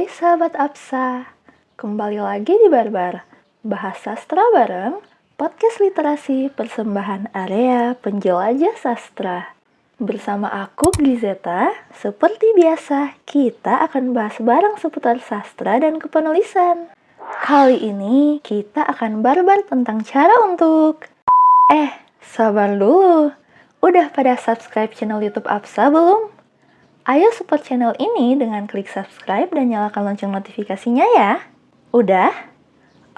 Hai sahabat Apsa, kembali lagi di Barbar, bahas sastra bareng, podcast literasi persembahan area penjelajah sastra. Bersama aku Grizeta, seperti biasa kita akan bahas bareng seputar sastra dan kepenulisan. Kali ini kita akan barbar tentang cara untuk... sabar dulu, udah pada subscribe channel YouTube Apsa belum? Ayo support channel ini dengan klik subscribe dan nyalakan lonceng notifikasinya ya. Udah?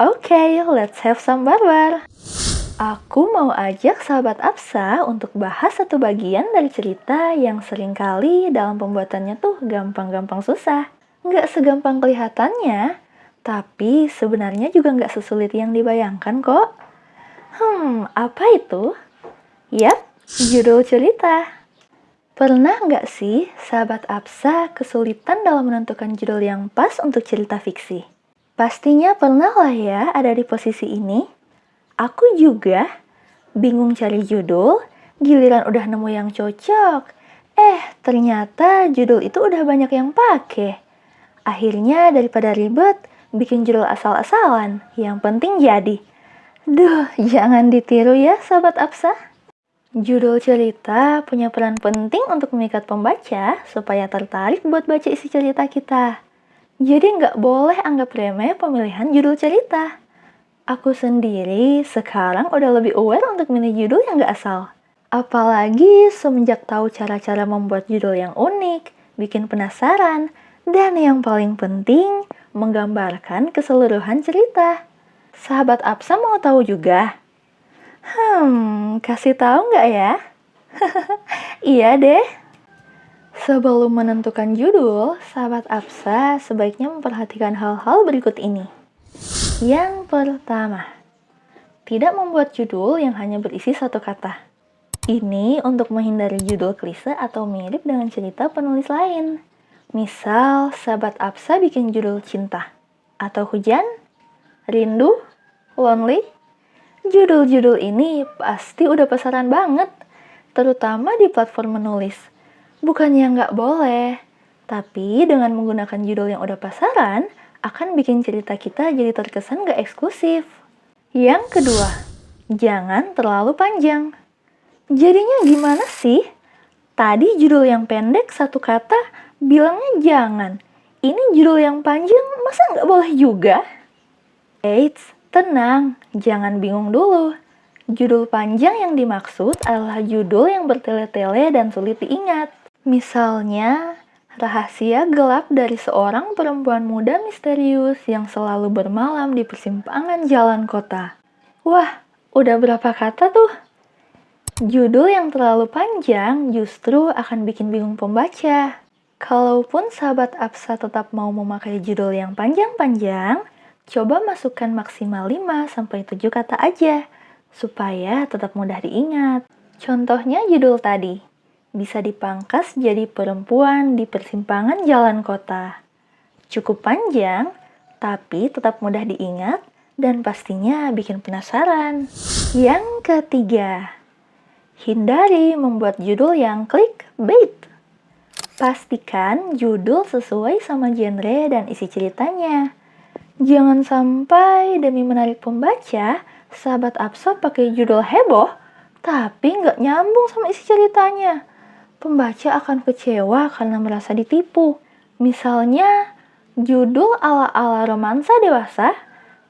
Oke, let's have some barbar. Aku mau ajak sahabat Apsa untuk bahas satu bagian dari cerita yang seringkali dalam pembuatannya tuh gampang-gampang susah. Nggak segampang kelihatannya, tapi sebenarnya juga nggak sesulit yang dibayangkan kok. Apa itu? Yap, judul cerita. Pernah nggak sih sahabat Apsa kesulitan dalam menentukan judul yang pas untuk cerita fiksi? Pastinya pernah lah ya ada di posisi ini. Aku juga bingung cari judul, giliran udah nemu yang cocok. Ternyata judul itu udah banyak yang pakai. Akhirnya daripada ribet, bikin judul asal-asalan. Yang penting jadi. Duh, jangan ditiru ya sahabat Apsa. Judul cerita punya peran penting untuk memikat pembaca supaya tertarik buat baca isi cerita kita. Jadi nggak boleh anggap remeh pemilihan judul cerita. Aku sendiri sekarang udah lebih aware untuk milih judul yang nggak asal. Apalagi semenjak tahu cara-cara membuat judul yang unik, bikin penasaran, dan yang paling penting, menggambarkan keseluruhan cerita. Sahabat Apsa mau tahu juga? Kasih tahu nggak ya? Iya deh. Sebelum menentukan judul, sahabat Apsa sebaiknya memperhatikan hal-hal berikut ini. Yang pertama, tidak membuat judul yang hanya berisi satu kata. Ini untuk menghindari judul klise atau mirip dengan cerita penulis lain. Misal, sahabat Apsa bikin judul cinta, atau hujan, rindu, lonely. Judul-judul ini pasti udah pasaran banget, terutama di platform menulis. Bukannya nggak boleh, tapi dengan menggunakan judul yang udah pasaran, akan bikin cerita kita jadi terkesan nggak eksklusif. Yang kedua, jangan terlalu panjang. Jadinya gimana sih? Tadi judul yang pendek satu kata, bilangnya jangan. Ini judul yang panjang, masa nggak boleh juga? Eits, tenang, jangan bingung dulu. Judul panjang yang dimaksud adalah judul yang bertele-tele dan sulit diingat. Misalnya, rahasia gelap dari seorang perempuan muda misterius yang selalu bermalam di persimpangan jalan kota. Wah, udah berapa kata tuh? Judul yang terlalu panjang justru akan bikin bingung pembaca. Kalaupun sahabat Apsa tetap mau memakai judul yang panjang-panjang, coba masukkan maksimal 5-7 kata aja, supaya tetap mudah diingat. Contohnya judul tadi, bisa dipangkas jadi perempuan di persimpangan jalan kota. Cukup panjang, tapi tetap mudah diingat dan pastinya bikin penasaran. Yang ketiga, hindari membuat judul yang clickbait. Pastikan judul sesuai sama genre dan isi ceritanya. Jangan sampai demi menarik pembaca, sahabat Apsa pakai judul heboh, tapi nggak nyambung sama isi ceritanya. Pembaca akan kecewa karena merasa ditipu. Misalnya, judul ala-ala romansa dewasa,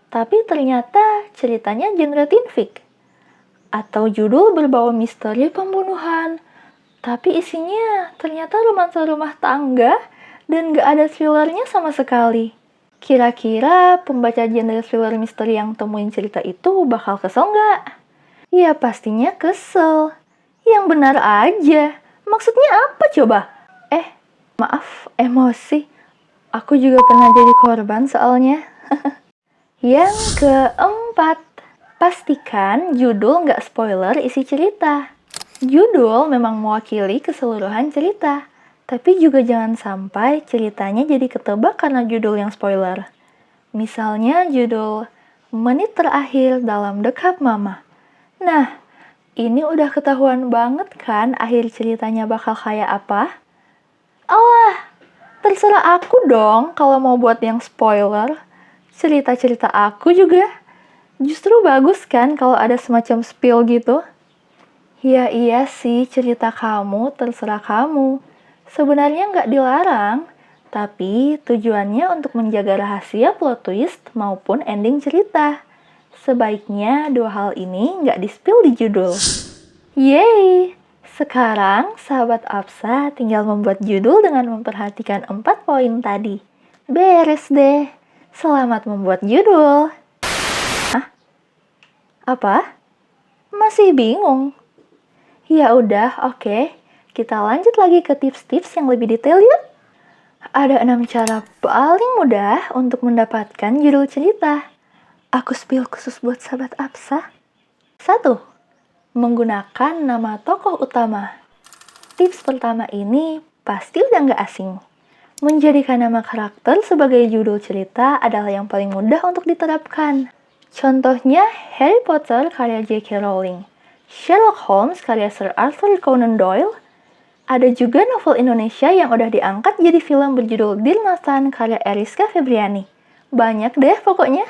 tapi ternyata ceritanya genre teen fic. Atau judul berbau misteri pembunuhan, tapi isinya ternyata romansa rumah tangga dan nggak ada thrillernya sama sekali. Kira-kira pembaca genre thriller misteri yang temuin cerita itu bakal kesel nggak? Ya pastinya kesel. Yang benar aja. Maksudnya apa coba? Maaf, emosi. Aku juga pernah jadi korban soalnya. Yang keempat, pastikan judul nggak spoiler isi cerita. Judul memang mewakili keseluruhan cerita. Tapi juga jangan sampai ceritanya jadi ketebak karena judul yang spoiler. Misalnya judul Menit Terakhir dalam Dekap Mama. Nah, ini udah ketahuan banget kan akhir ceritanya bakal kayak apa? Allah, Terserah aku dong kalau mau buat yang spoiler. Cerita-cerita aku juga justru bagus kan kalau ada semacam spill gitu. Ya iya sih, cerita kamu terserah kamu. Sebenarnya nggak dilarang, tapi tujuannya untuk menjaga rahasia plot twist maupun ending cerita. Sebaiknya dua hal ini nggak di-spill di judul. Yeay! Sekarang sahabat Apsa tinggal membuat judul dengan memperhatikan 4 poin tadi. Beres deh. Selamat membuat judul. Hah? Apa? Masih bingung? Ya udah, oke. Kita lanjut lagi ke tips-tips yang lebih detail yuk. Ada 6 cara paling mudah untuk mendapatkan judul cerita. Aku spill khusus buat sahabat Apsa. 1. Menggunakan nama tokoh utama. Tips pertama ini pasti udah nggak asing. Menjadikan nama karakter sebagai judul cerita adalah yang paling mudah untuk diterapkan. Contohnya Harry Potter karya J.K. Rowling, Sherlock Holmes karya Sir Arthur Conan Doyle. Ada juga novel Indonesia yang udah diangkat jadi film berjudul Dear Nathan karya Eriska Febriani. Banyak deh pokoknya.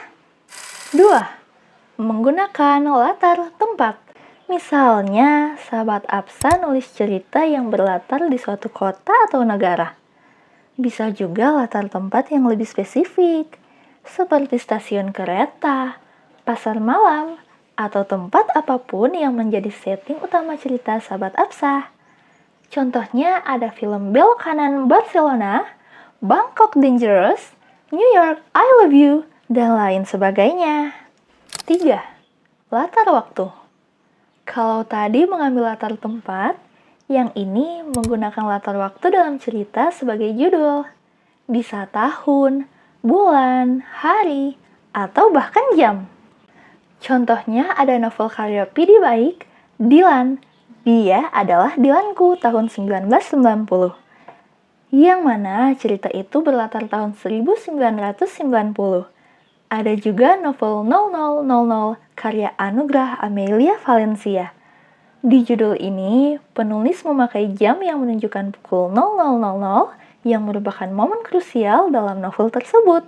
2. Menggunakan latar tempat. Misalnya, sahabat Apsa nulis cerita yang berlatar di suatu kota atau negara. Bisa juga latar tempat yang lebih spesifik, seperti stasiun kereta, pasar malam, atau tempat apapun yang menjadi setting utama cerita sahabat Apsa. Contohnya ada film Belok Kanan Barcelona, Bangkok Dangerous, New York I Love You, dan lain sebagainya. 3. Latar waktu. Kalau tadi mengambil latar tempat, yang ini menggunakan latar waktu dalam cerita sebagai judul. Bisa tahun, bulan, hari, atau bahkan jam. Contohnya ada novel karya P.D. Baik, Dilan. Dia adalah Dilanku tahun 1990. Yang mana cerita itu berlatar tahun 1990. Ada juga novel 0000 karya Anugrah Amelia Valencia. Di judul ini, penulis memakai jam yang menunjukkan pukul 0000 yang merupakan momen krusial dalam novel tersebut.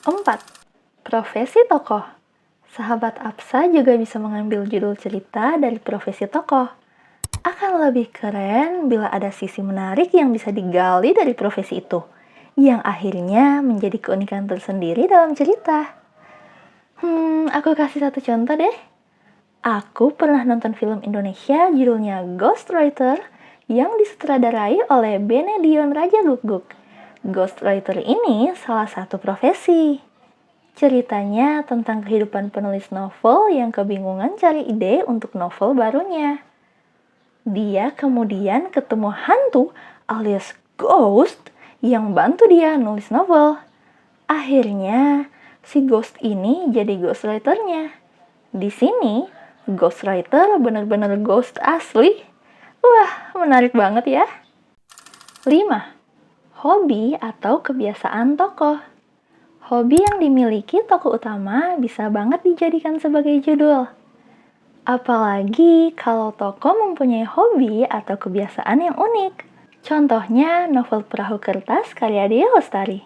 4. Profesi tokoh. Sahabat Apsa juga bisa mengambil judul cerita dari profesi tokoh. Akan lebih keren bila ada sisi menarik yang bisa digali dari profesi itu, yang akhirnya menjadi keunikan tersendiri dalam cerita. Aku kasih satu contoh deh. Aku pernah nonton film Indonesia judulnya Ghostwriter yang disutradarai oleh Benedion Raja Guguk. Ghostwriter ini salah satu profesi. Ceritanya tentang kehidupan penulis novel yang kebingungan cari ide untuk novel barunya. Dia kemudian ketemu hantu alias ghost yang bantu dia nulis novel. Akhirnya, si ghost ini jadi ghostwriter-nya. Di sini, ghostwriter benar-benar ghost asli. Wah, menarik banget ya. 5. Hobi atau kebiasaan tokoh. Hobi yang dimiliki tokoh utama bisa banget dijadikan sebagai judul. Apalagi kalau tokoh mempunyai hobi atau kebiasaan yang unik. Contohnya novel Perahu Kertas karya Dia Lestari.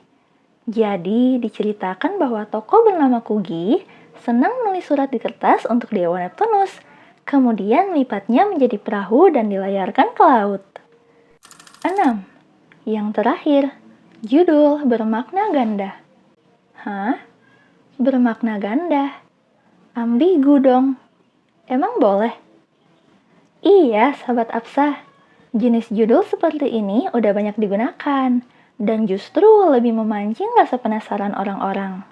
Jadi diceritakan bahwa tokoh bernama Kugi senang menulis surat di kertas untuk Dewa Neptunus. Kemudian melipatnya menjadi perahu dan dilayarkan ke laut. 6. Yang terakhir, judul bermakna ganda. Hah? Bermakna ganda? Ambigu dong. Emang boleh? Iya, sahabat Apsa. Jenis judul seperti ini udah banyak digunakan dan justru lebih memancing rasa penasaran orang-orang.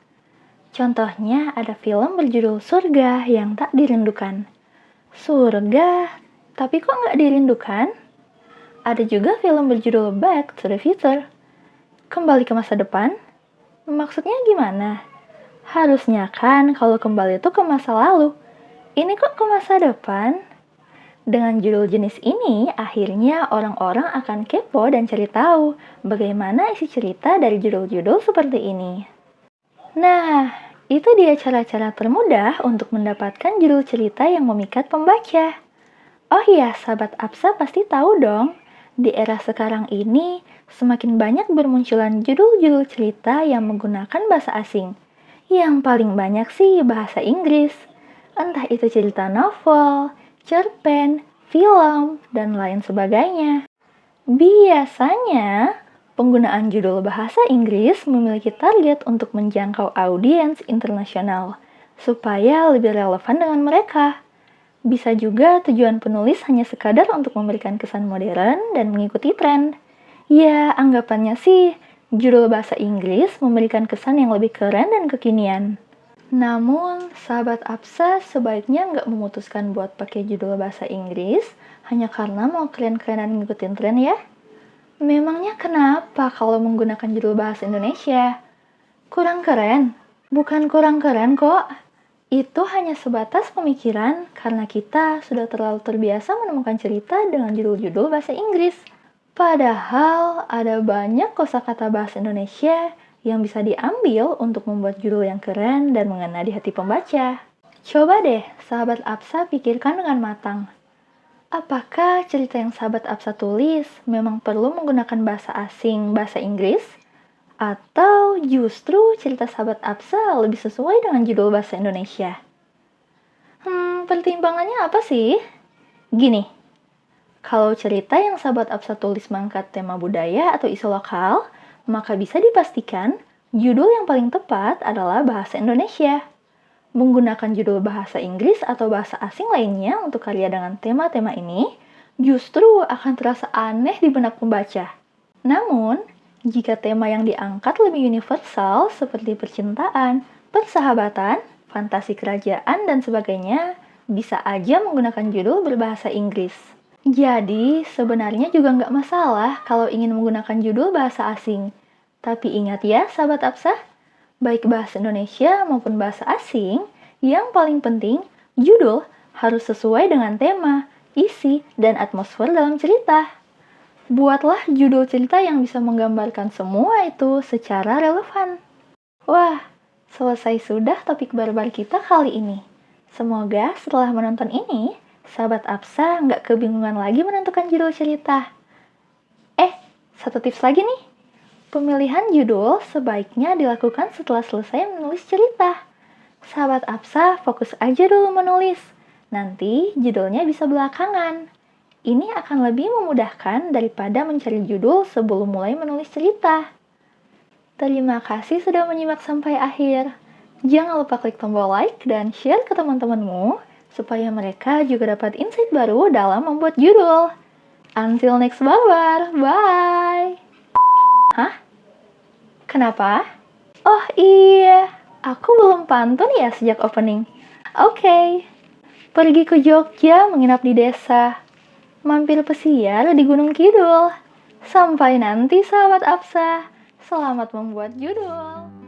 Contohnya ada film berjudul Surga yang tak dirindukan. Surga, tapi kok nggak dirindukan? Ada juga film berjudul Back to the Future. Kembali ke masa depan? Maksudnya gimana? Harusnya kan kalau kembali itu ke masa lalu. Ini kok ke masa depan? Dengan judul jenis ini, akhirnya orang-orang akan kepo dan cari tahu bagaimana isi cerita dari judul-judul seperti ini. Nah, itu dia cara-cara termudah untuk mendapatkan judul cerita yang memikat pembaca. Oh iya, sahabat Apsa pasti tahu dong, Di era sekarang ini, semakin banyak bermunculan judul-judul cerita yang menggunakan bahasa asing. Yang paling banyak sih bahasa Inggris. Entah itu cerita novel, cerpen, film, dan lain sebagainya. Biasanya, penggunaan judul bahasa Inggris memiliki target untuk menjangkau audiens internasional, supaya lebih relevan dengan mereka. Bisa juga tujuan penulis hanya sekadar untuk memberikan kesan modern dan mengikuti tren. Ya, anggapannya sih, judul bahasa Inggris memberikan kesan yang lebih keren dan kekinian. Namun, sahabat Absa sebaiknya nggak memutuskan buat pakai judul bahasa Inggris hanya karena mau keren-kerenan ngikutin tren ya. Memangnya kenapa kalau menggunakan judul bahasa Indonesia? Kurang keren? Bukan kurang keren kok. Itu hanya sebatas pemikiran karena kita sudah terlalu terbiasa menemukan cerita dengan judul-judul bahasa Inggris. Padahal ada banyak kosakata bahasa Indonesia yang bisa diambil untuk membuat judul yang keren dan mengena di hati pembaca. Coba deh, sahabat Absa pikirkan dengan matang. Apakah cerita yang sahabat Absa tulis memang perlu menggunakan bahasa asing, bahasa Inggris? Atau justru cerita sahabat Absa lebih sesuai dengan judul bahasa Indonesia? Pertimbangannya apa sih? Gini, kalau cerita yang sahabat Absa tulis mengangkat tema budaya atau isu lokal, maka bisa dipastikan judul yang paling tepat adalah bahasa Indonesia. Menggunakan judul bahasa Inggris atau bahasa asing lainnya untuk karya dengan tema-tema ini justru akan terasa aneh di benak pembaca. Namun, jika tema yang diangkat lebih universal seperti percintaan, persahabatan, fantasi kerajaan, dan sebagainya, bisa aja menggunakan judul berbahasa Inggris. Jadi, sebenarnya juga nggak masalah kalau ingin menggunakan judul bahasa asing. Tapi ingat ya, sahabat Absa, baik bahasa Indonesia maupun bahasa asing, yang paling penting, judul harus sesuai dengan tema, isi, dan atmosfer dalam cerita. Buatlah judul cerita yang bisa menggambarkan semua itu secara relevan. Wah, selesai sudah topik barbar kita kali ini. Semoga setelah menonton ini, sahabat Absa nggak kebingungan lagi menentukan judul cerita. Satu tips lagi nih. Pemilihan judul sebaiknya dilakukan setelah selesai menulis cerita. Sahabat Absa fokus aja dulu menulis. Nanti judulnya bisa belakangan. Ini akan lebih memudahkan daripada mencari judul sebelum mulai menulis cerita. Terima kasih sudah menyimak sampai akhir. Jangan lupa klik tombol like dan share ke teman-temanmu supaya mereka juga dapat insight baru dalam membuat judul. Until next barbar, bye! Hah? Kenapa? Oh iya, aku belum pantun ya sejak opening. Oke. Pergi ke Jogja menginap di desa. Mampir pesiar di Gunung Kidul. Sampai nanti sahabat Absa. Selamat membuat judul.